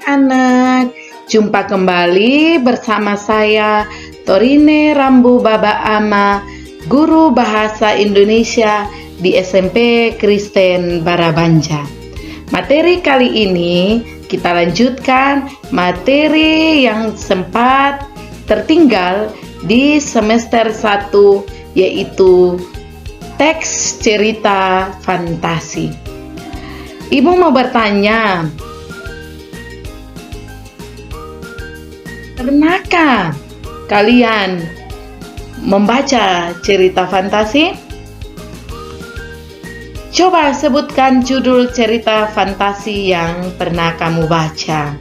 anak-anak, jumpa kembali bersama saya Torine Rambu Baba Ama, guru bahasa Indonesia di SMP Kristen Barabanja. Materi kali ini kita lanjutkan materi yang sempat tertinggal di semester 1, yaitu teks cerita fantasi. Ibu mau bertanya, pernahkah kalian membaca cerita fantasi? Coba sebutkan judul cerita fantasi yang pernah kamu baca.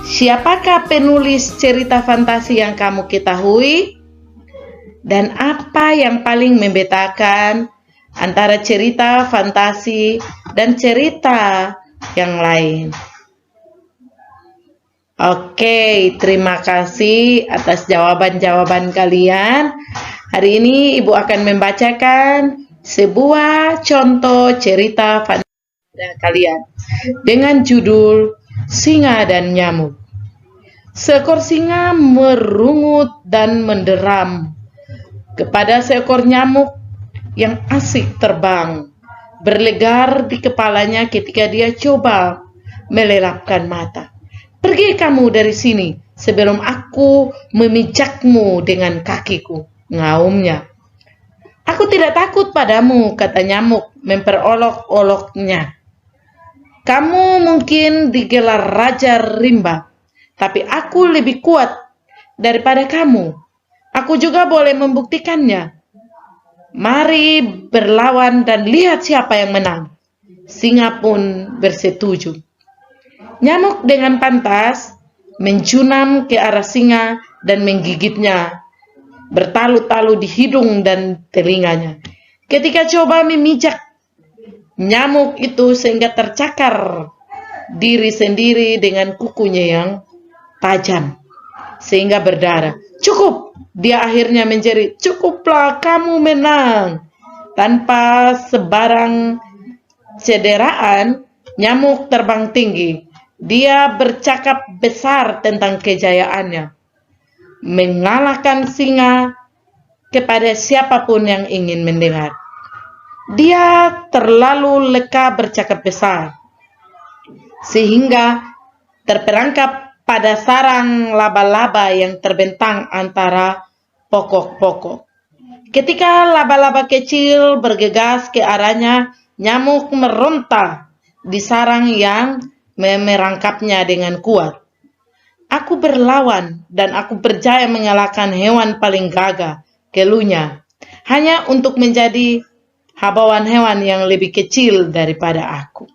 Siapakah penulis cerita fantasi yang kamu ketahui? Dan apa yang paling membedakan antara cerita fantasi dan cerita yang lain? Oke, terima kasih atas jawaban-jawaban kalian. Hari ini Ibu akan membacakan sebuah contoh cerita fantasi kalian dengan judul Singa dan Nyamuk. Seekor singa merungut dan menderam kepada seekor nyamuk yang asik terbang, berlegar di kepalanya ketika dia coba melelapkan mata. Pergi kamu dari sini sebelum aku memijakmu dengan kakiku, ngaumnya. Aku tidak takut padamu, kata nyamuk memperolok-oloknya. Kamu mungkin digelar Raja Rimba, tapi aku lebih kuat daripada kamu. Aku juga boleh membuktikannya. Mari berlawan dan lihat siapa yang menang. Singa pun bersetuju. Nyamuk dengan pantas menjunam ke arah singa dan menggigitnya, bertalu-talu di hidung dan telinganya. Ketika coba memijak nyamuk itu sehingga tercakar diri sendiri dengan kukunya yang tajam, sehingga berdarah. Cukup, dia akhirnya menjerit. Cukuplah, kamu menang. Tanpa sebarang cederaan, nyamuk terbang tinggi. Dia bercakap besar tentang kejayaannya, mengalahkan singa kepada siapapun yang ingin mendengar. Dia terlalu leka bercakap besar, sehingga terperangkap pada sarang laba-laba yang terbentang antara pokok-pokok. Ketika laba-laba kecil bergegas ke arahnya, nyamuk meronta di sarang yang merangkapnya dengan kuat. Aku berlawan dan aku berjaya mengalahkan hewan paling gagah, keluhnya, hanya untuk menjadi habawan hewan yang lebih kecil daripada aku.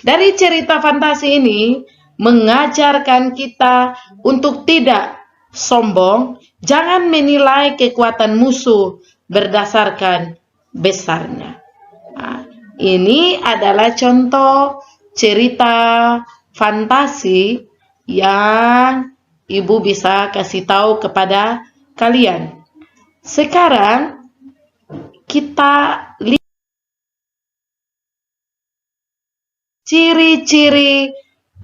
Dari cerita fantasi ini mengajarkan kita untuk tidak sombong, jangan menilai kekuatan musuh berdasarkan besarnya. Nah, ini adalah contoh cerita fantasi yang Ibu bisa kasih tahu kepada kalian. Sekarang kita lihat ciri-ciri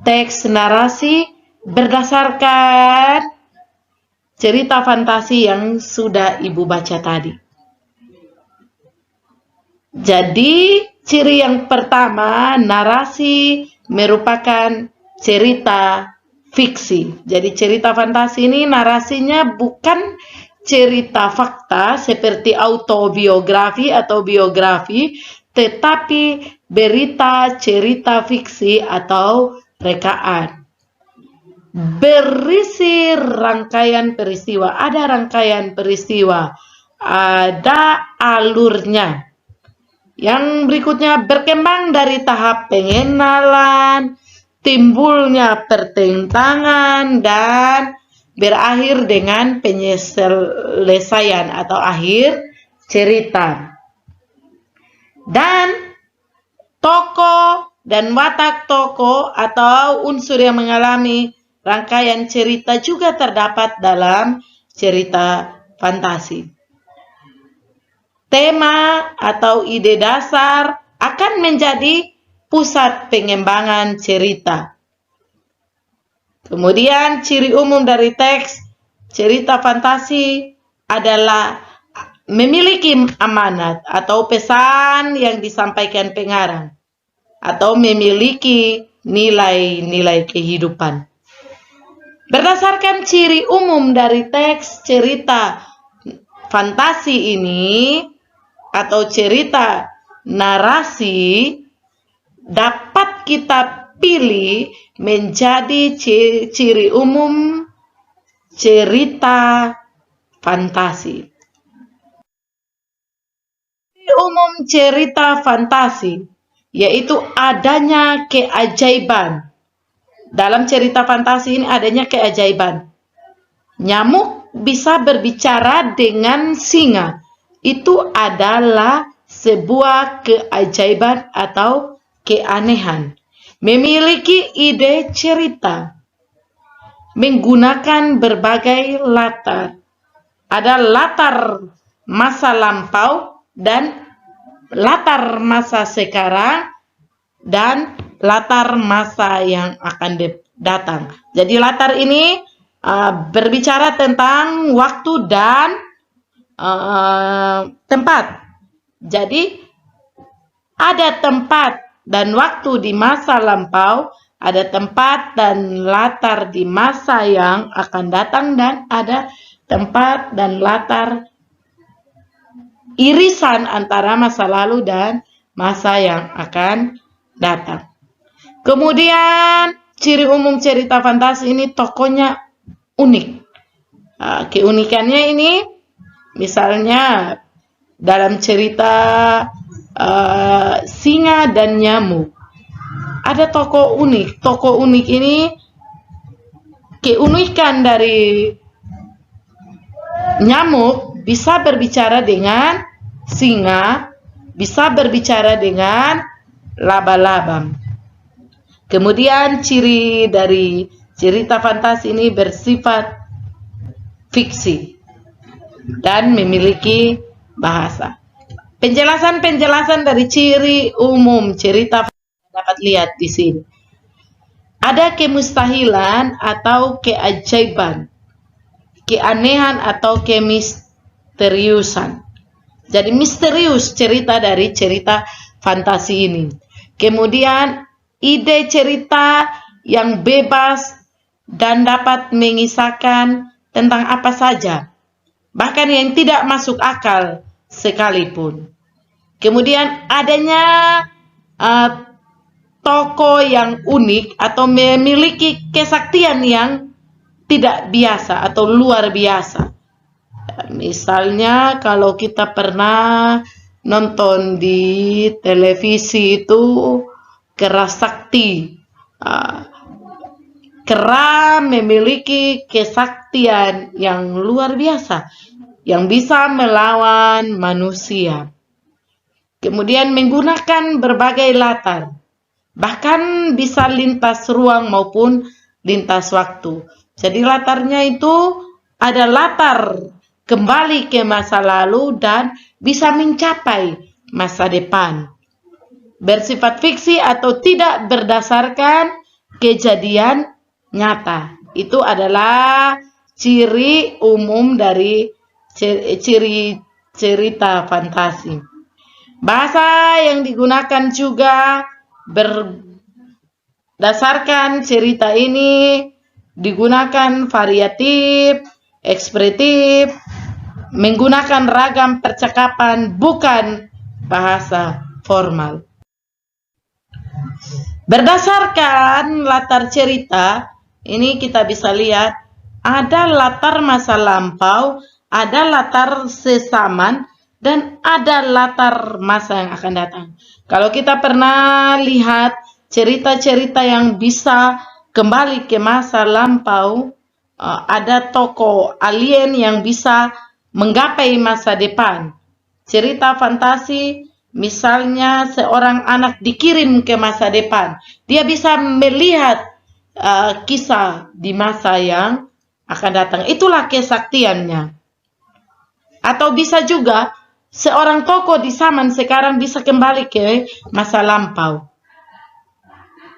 teks narasi berdasarkan cerita fantasi yang sudah Ibu baca tadi. Jadi, ciri yang pertama, narasi merupakan cerita fiksi. Jadi, cerita fantasi ini narasinya bukan cerita fakta seperti autobiografi atau biografi, tetapi berita cerita fiksi atau rekaan. Berisi rangkaian peristiwa, ada rangkaian peristiwa, ada alurnya. Yang berikutnya berkembang dari tahap pengenalan, timbulnya pertentangan, dan berakhir dengan penyelesaian atau akhir cerita. Dan tokoh dan watak tokoh atau unsur yang mengalami rangkaian cerita juga terdapat dalam cerita fantasi. Tema atau ide dasar akan menjadi pusat pengembangan cerita. Kemudian ciri umum dari teks cerita fantasi adalah memiliki amanat atau pesan yang disampaikan pengarang, atau memiliki nilai-nilai kehidupan. Berdasarkan ciri umum dari teks cerita fantasi ini atau cerita narasi, dapat kita pilih menjadi ciri umum cerita fantasi. Ciri umum cerita fantasi yaitu adanya keajaiban. Dalam cerita fantasi ini adanya keajaiban. Nyamuk bisa berbicara dengan singa. Itu adalah sebuah keajaiban atau keanehan. Memiliki ide cerita, menggunakan berbagai latar. Ada latar masa lampau dan latar masa sekarang dan latar masa yang akan datang. Jadi latar ini berbicara tentang waktu dan tempat. Jadi ada tempat dan waktu di masa lampau, ada tempat dan latar di masa yang akan datang, dan ada tempat dan latar irisan antara masa lalu dan masa yang akan datang. Kemudian ciri umum cerita fantasi ini tokohnya unik. Keunikannya ini misalnya dalam cerita singa dan nyamuk. Ada tokoh unik. Tokoh unik ini, keunikan dari nyamuk bisa berbicara dengan singa, bisa berbicara dengan laba-laba. Kemudian ciri dari cerita fantasi ini bersifat fiksi dan memiliki bahasa. Penjelasan-penjelasan dari ciri umum cerita dapat lihat di sini. Ada kemustahilan atau keajaiban, keanehan atau kemisteriusan. Jadi misterius cerita dari cerita fantasi ini. Kemudian ide cerita yang bebas dan dapat mengisahkan tentang apa saja, bahkan yang tidak masuk akal sekalipun. Kemudian adanya tokoh yang unik atau memiliki kesaktian yang tidak biasa atau luar biasa. Misalnya kalau kita pernah nonton di televisi itu Kera Sakti. Kera memiliki kesaktian yang luar biasa, yang bisa melawan manusia. Kemudian menggunakan berbagai latar, bahkan bisa lintas ruang maupun lintas waktu. Jadi latarnya itu ada latar kembali ke masa lalu dan bisa mencapai masa depan. Bersifat fiksi atau tidak berdasarkan kejadian nyata. Itu adalah ciri umum dari ciri cerita fantasi. Bahasa yang digunakan juga berdasarkan cerita ini digunakan variatif, ekspresif, menggunakan ragam percakapan, bukan bahasa formal. Berdasarkan latar cerita, ini kita bisa lihat ada latar masa lampau, ada latar sesaman, dan ada latar masa yang akan datang. Kalau kita pernah lihat cerita-cerita yang bisa kembali ke masa lampau, ada tokoh alien yang bisa menggapai masa depan. Cerita fantasi, misalnya seorang anak dikirim ke masa depan. Dia bisa melihat kisah di masa yang akan datang. Itulah kesaktiannya. Atau bisa juga seorang tokoh di zaman sekarang bisa kembali ke masa lampau.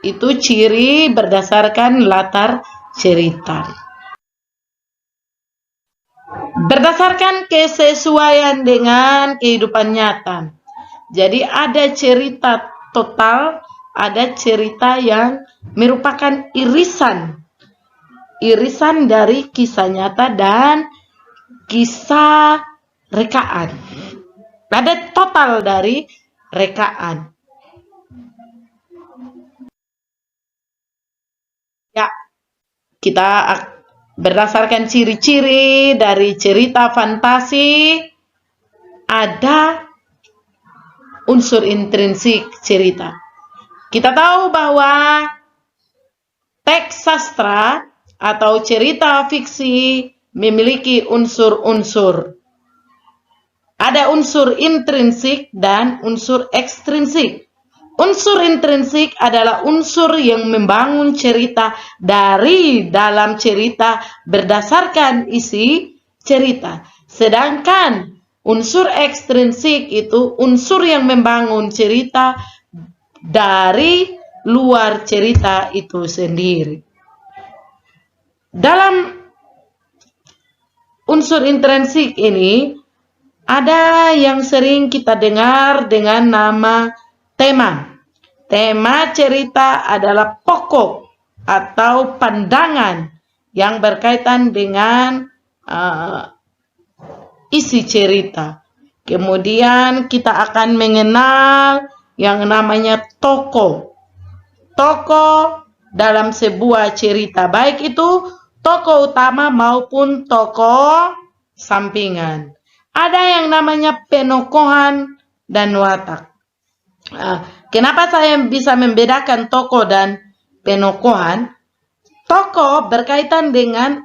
Itu ciri berdasarkan latar cerita. Berdasarkan kesesuaian dengan kehidupan nyata. Jadi ada cerita total, ada cerita yang merupakan irisan dari kisah nyata dan kisah rekaan. Ada total dari rekaan. Ya, kita berdasarkan ciri-ciri dari cerita fantasi, ada unsur intrinsik cerita. Kita tahu bahwa teks sastra atau cerita fiksi memiliki unsur-unsur. Ada unsur intrinsik dan unsur ekstrinsik. Unsur intrinsik adalah unsur yang membangun cerita dari dalam cerita berdasarkan isi cerita. Sedangkan unsur ekstrinsik itu unsur yang membangun cerita dari luar cerita itu sendiri. Dalam unsur intrinsik ini ada yang sering kita dengar dengan nama tema. Tema cerita adalah pokok atau pandangan yang berkaitan dengan isi cerita. Kemudian kita akan mengenal yang namanya tokoh. Tokoh dalam sebuah cerita, baik itu tokoh utama maupun tokoh sampingan. Ada yang namanya penokohan dan watak. Kenapa saya bisa membedakan tokoh dan penokohan? Tokoh berkaitan dengan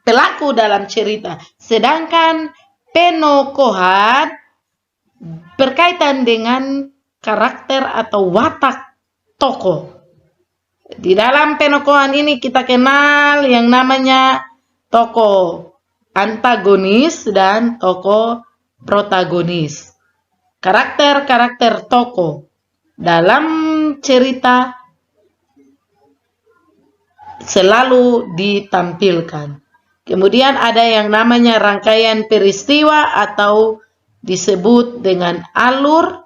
pelaku dalam cerita, sedangkan penokohan berkaitan dengan karakter atau watak tokoh. Di dalam penokohan ini kita kenal yang namanya tokoh antagonis dan tokoh protagonis. Karakter-karakter tokoh dalam cerita selalu ditampilkan. Kemudian ada yang namanya rangkaian peristiwa atau disebut dengan alur.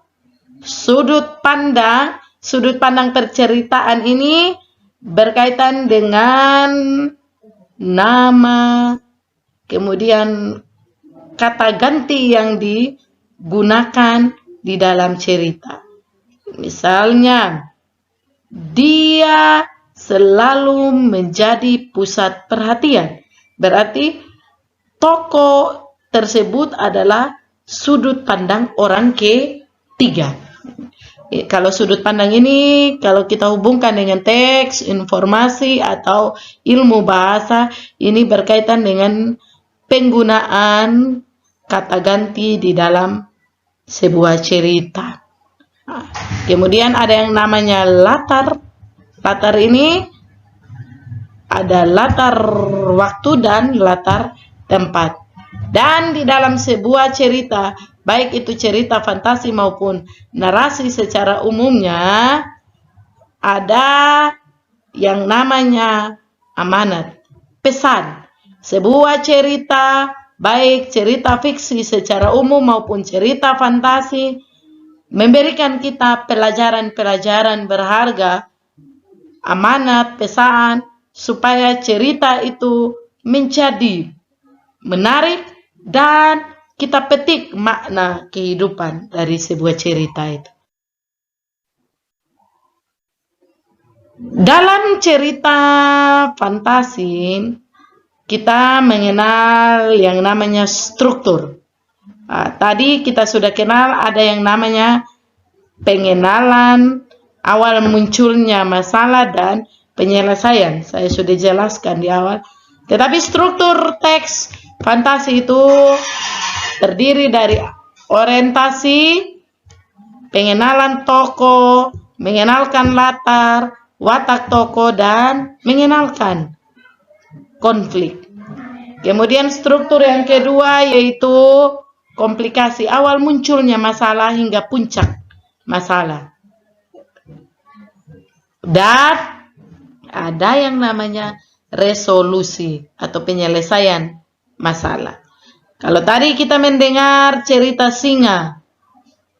Sudut pandang perceritaan ini berkaitan dengan nama, kemudian kata ganti yang digunakan di dalam cerita. Misalnya, dia selalu menjadi pusat perhatian. Berarti tokoh tersebut adalah sudut pandang orang ketiga. Kalau sudut pandang ini, kalau kita hubungkan dengan teks, informasi, atau ilmu bahasa, ini berkaitan dengan penggunaan kata ganti di dalam sebuah cerita. Kemudian ada yang namanya latar. Latar ini ada latar waktu dan latar tempat. Dan di dalam sebuah cerita, baik itu cerita fantasi maupun narasi secara umumnya, ada yang namanya amanat, pesan. Sebuah cerita, baik cerita fiksi secara umum maupun cerita fantasi, memberikan kita pelajaran-pelajaran berharga, amanat, pesan, supaya cerita itu menjadi menarik dan kita petik makna kehidupan dari sebuah cerita itu. Dalam cerita fantasi, kita mengenal yang namanya struktur. Tadi kita sudah kenal ada yang namanya pengenalan, awal munculnya masalah, dan penyelesaian. Saya sudah jelaskan di awal. Tetapi struktur teks fantasi itu terdiri dari orientasi, pengenalan tokoh, mengenalkan latar, watak tokoh, dan mengenalkan konflik. Kemudian struktur yang kedua yaitu komplikasi, awal munculnya masalah hingga puncak masalah. Dan ada yang namanya resolusi atau penyelesaian masalah. Kalau tadi kita mendengar cerita singa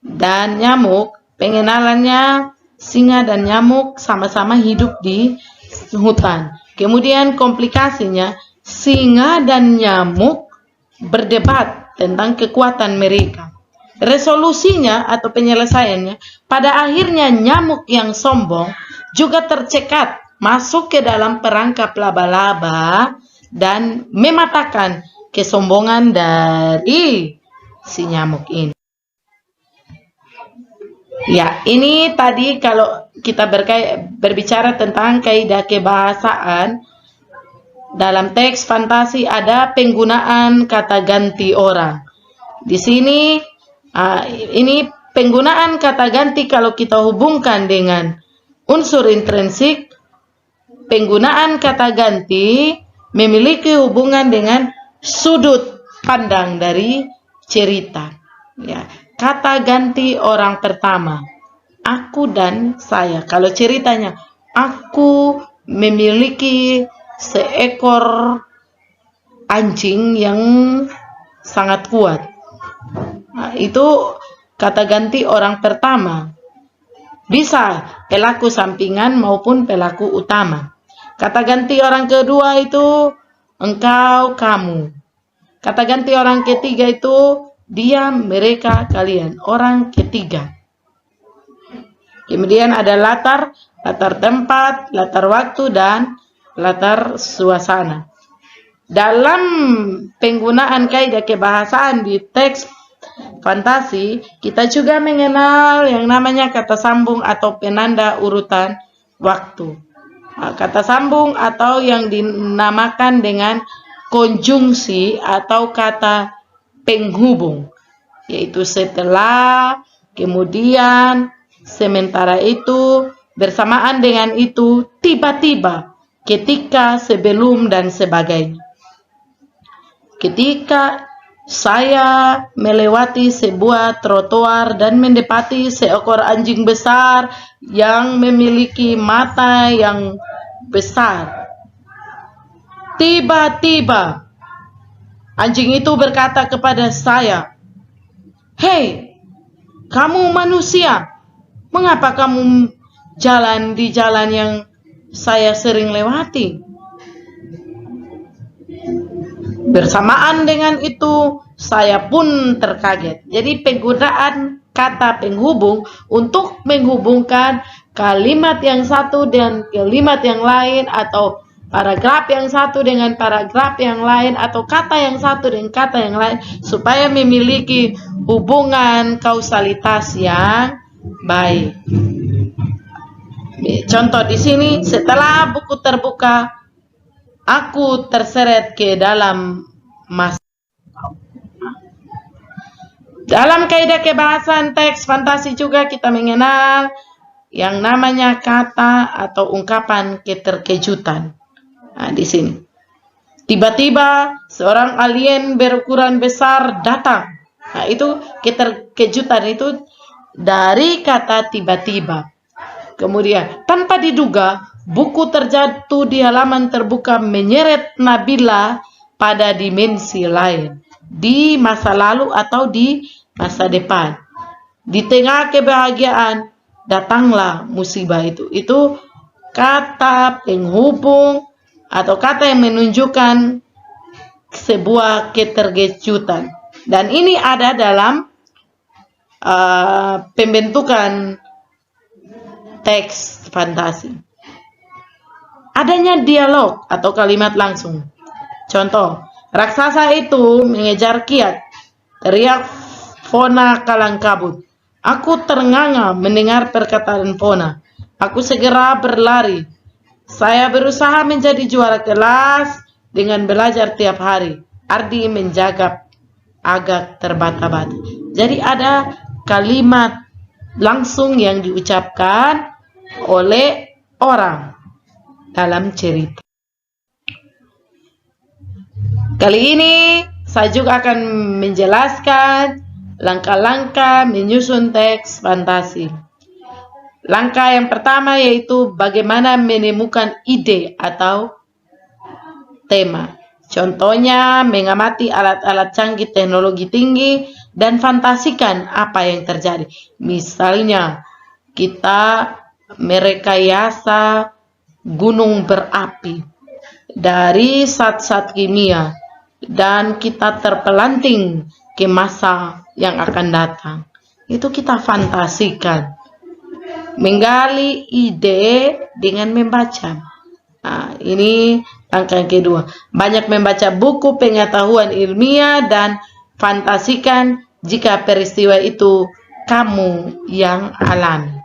dan nyamuk, pengenalannya singa dan nyamuk sama-sama hidup di hutan. Kemudian komplikasinya singa dan nyamuk berdebat tentang kekuatan mereka. Resolusinya atau penyelesaiannya, pada akhirnya nyamuk yang sombong juga tercekat masuk ke dalam perangkap laba-laba dan mematahkan kesombongan dari si nyamuk ini. Ya, ini tadi kalau kita berbicara tentang kaidah kebahasaan, dalam teks fantasi ada penggunaan kata ganti orang. Di sini, ini penggunaan kata ganti kalau kita hubungkan dengan unsur intrinsik, penggunaan kata ganti memiliki hubungan dengan sudut pandang dari cerita. Ya. Kata ganti orang pertama, aku dan saya. Kalau ceritanya, aku memiliki seekor anjing yang sangat kuat. Nah, itu kata ganti orang pertama. Bisa pelaku sampingan maupun pelaku utama. Kata ganti orang kedua itu engkau, kamu. Kata ganti orang ketiga itu dia, mereka, kalian. Orang ketiga. Kemudian ada latar tempat, latar waktu, dan latar suasana. Dalam penggunaan kaidah kebahasaan di teks fantasi, kita juga mengenal yang namanya kata sambung atau penanda urutan waktu. Kata sambung atau yang dinamakan dengan konjungsi atau kata penghubung, yaitu setelah, kemudian, sementara itu, bersamaan dengan itu, tiba-tiba, ketika, sebelum, dan sebagainya. Ketika saya melewati sebuah trotoar dan mendapati seekor anjing besar yang memiliki mata yang besar. Tiba-tiba anjing itu berkata kepada saya, "Hei, kamu manusia, mengapa kamu jalan di jalan yang saya sering lewati?" Bersamaan dengan itu, saya pun terkaget. Jadi penggunaan kata penghubung untuk menghubungkan kalimat yang satu dengan kalimat yang lain, atau paragraf yang satu dengan paragraf yang lain, atau kata yang satu dengan kata yang lain, supaya memiliki hubungan kausalitas yang baik. Contoh di sini, setelah buku terbuka, aku terseret ke dalam masa. Dalam kaidah kebahasaan teks fantasi juga kita mengenal yang namanya kata atau ungkapan keterkejutan. Nah, di sini. Tiba-tiba seorang alien berukuran besar datang. Nah, itu keterkejutan itu dari kata tiba-tiba. Kemudian, tanpa diduga, buku terjatuh di halaman terbuka menyeret Nabila pada dimensi lain, di masa lalu atau di masa depan. Di tengah kebahagiaan, datanglah musibah itu. Itu kata penghubung atau kata yang menunjukkan sebuah keterkejutan. Dan ini ada dalam pembentukan teks fantasi. Adanya dialog atau kalimat langsung. Contoh, raksasa itu mengejar kiat, teriak Fona kalang kabut. Aku ternganga mendengar perkataan Fona. Aku segera berlari. Saya berusaha menjadi juara kelas dengan belajar tiap hari. Ardi menjaga agak terbata-bata. Jadi ada kalimat langsung yang diucapkan oleh orang dalam cerita. Kali ini saya juga akan menjelaskan langkah-langkah menyusun teks fantasi. Langkah yang pertama yaitu bagaimana menemukan ide atau tema. Contohnya, mengamati alat-alat canggih teknologi tinggi dan fantasikan apa yang terjadi. Misalnya, kita merekayasa gunung berapi dari zat-zat kimia dan kita terpelanting ke masa yang akan datang. Itu kita fantasikan. Menggali ide dengan membaca. Nah, ini langkah yang kedua. Banyak membaca buku pengetahuan ilmiah dan fantasikan jika peristiwa itu kamu yang alami.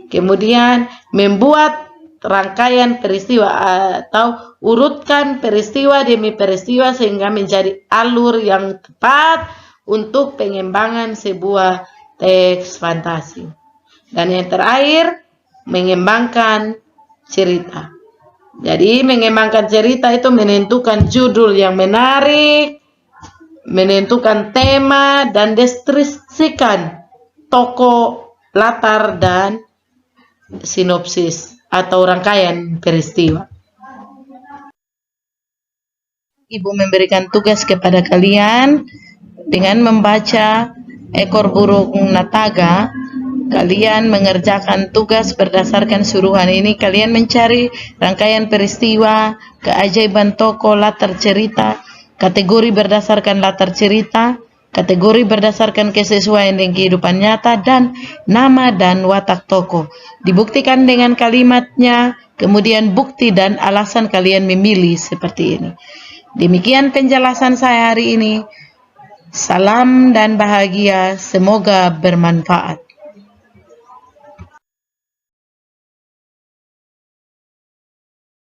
Kemudian membuat rangkaian peristiwa atau urutkan peristiwa demi peristiwa sehingga menjadi alur yang tepat untuk pengembangan sebuah teks fantasi. Dan yang terakhir, mengembangkan cerita. Jadi mengembangkan cerita itu menentukan judul yang menarik, menentukan tema, dan deskripsikan tokoh, latar, dan sinopsis atau rangkaian peristiwa. Ibu memberikan tugas kepada kalian dengan membaca Ekor Burung Nataga. Kalian mengerjakan tugas berdasarkan suruhan ini. Kalian mencari rangkaian peristiwa, keajaiban tokoh, latar cerita, kategori berdasarkan latar cerita, kategori berdasarkan kesesuaian dengan kehidupan nyata, dan nama dan watak tokoh. Dibuktikan dengan kalimatnya, kemudian bukti dan alasan kalian memilih seperti ini. Demikian penjelasan saya hari ini. Salam dan bahagia, semoga bermanfaat.